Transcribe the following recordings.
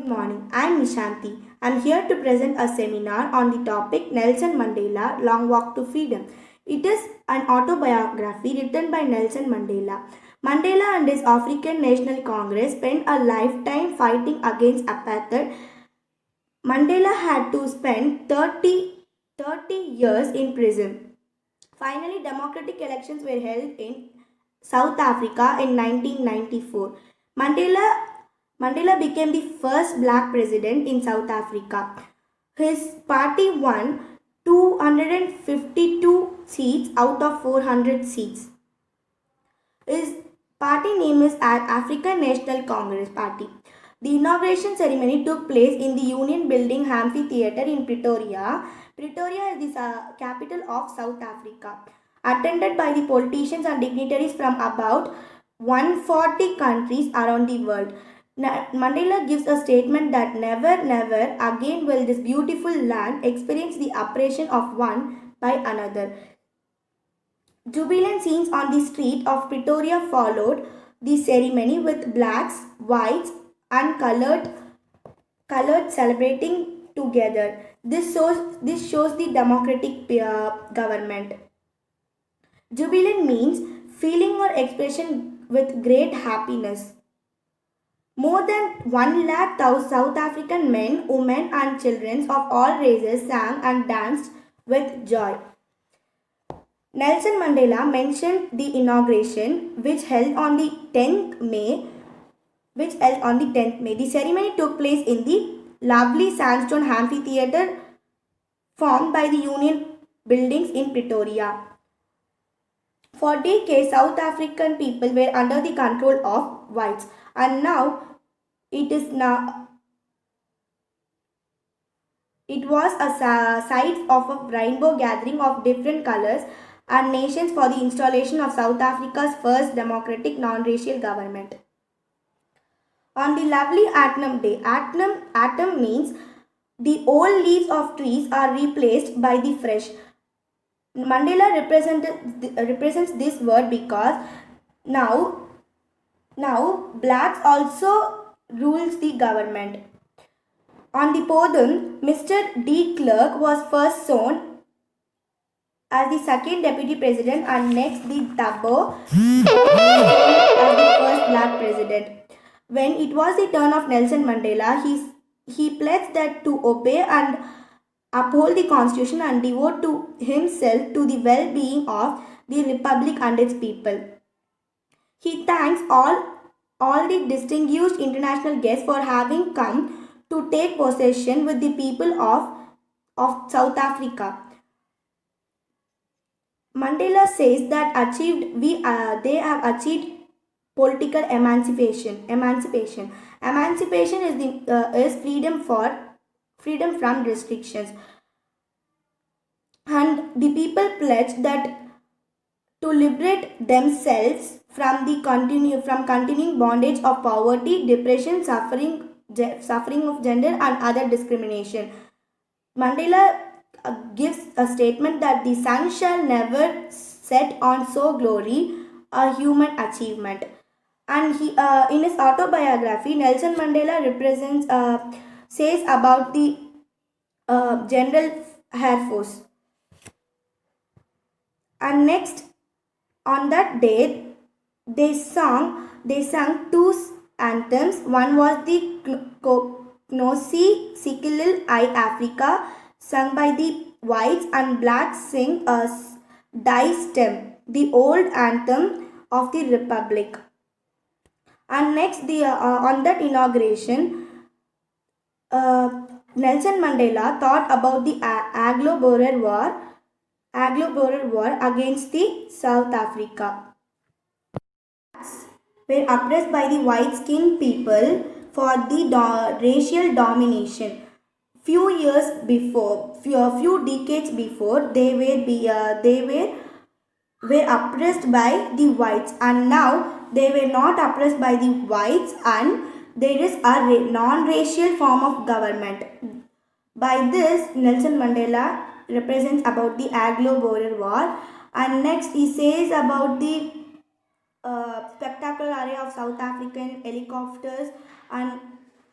Good morning, I am Nishanti. I am here to present a seminar on the topic Nelson Mandela Long Walk to Freedom. It is an autobiography written by Nelson Mandela. Mandela and his African National Congress spent a lifetime fighting against apartheid. Mandela had to spend 30 years in prison. Finally, democratic elections were held in South Africa in 1994. Mandela Mandela became the first black president in South Africa. His party won 252 seats out of 400 seats. His party name is African National Congress Party. The inauguration ceremony took place in the Union Building Amphitheatre in Pretoria. Pretoria is the capital of South Africa. Attended by the politicians and dignitaries from about 140 countries around the world. Mandela gives a statement that never again will this beautiful land experience the oppression of one by another. Jubilant scenes on the street of Pretoria followed the ceremony with blacks, whites and colored celebrating together. This shows the democratic government. Jubilant means feeling or expression with great happiness. More than 1 lakh South African men, women and children of all races sang and danced with joy. Nelson Mandela mentioned the inauguration which held on the 10th May. The ceremony took place in the lovely sandstone amphitheatre formed by the Union buildings in Pretoria. For decades, South African people were under the control of whites, and now it was a site of a rainbow gathering of different colors and nations for the installation of South Africa's first democratic non-racial government. On the lovely Autumn Day, autumn means the old leaves of trees are replaced by the fresh. Mandela represents this word because now blacks also rules the government. On the podium, Mr. De Klerk was first shown as the second deputy president and next the Thabo as the first black president. When it was the turn of Nelson Mandela, he pledged that to obey and uphold the constitution and devote to himself to the well-being of the republic and its people. He thanks all the distinguished international guests for having come to take possession with the people of South Africa. Mandela says that they have achieved political emancipation. Emancipation is freedom from restrictions, and the people pledge that to liberate themselves from continuing bondage of poverty, depression, suffering of gender and other discrimination. Mandela gives a statement that the sun shall never set on so glory a human achievement. And in his autobiography, Nelson Mandela says about the General Air Force. And next, on that day, they sang two anthems. One was the Knosi Sikilil I Africa, sung by the whites, and blacks sing a Die Stem, the old anthem of the Republic. And next, on that inauguration, Nelson Mandela thought about the Anglo-Boer War against the South Africa. Were oppressed by the white-skinned people for the racial domination. Few decades before, they were oppressed by the whites, and now they were not oppressed by the whites, and there is a non-racial form of government. By this, Nelson Mandela represents about the Anglo-Boer War, and next he says about the spectacular array of South African helicopters and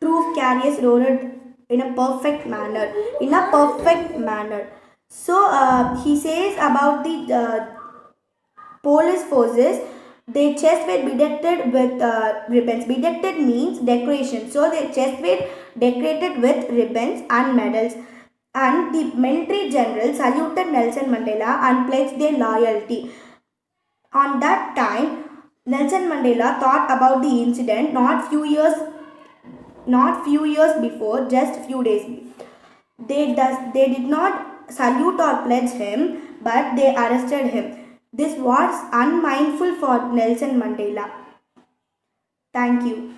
troops carriers roared in a perfect manner. In a perfect manner. So he says about the police forces, their chests were bedecked with ribbons. Bedecked means decoration. So their chests were decorated with ribbons and medals. And the military general saluted Nelson Mandela and pledged their loyalty. On that time, Nelson Mandela thought about the incident not few years before, just few days. They did not salute or pledge him, but they arrested him. This was unmindful for Nelson Mandela. Thank you.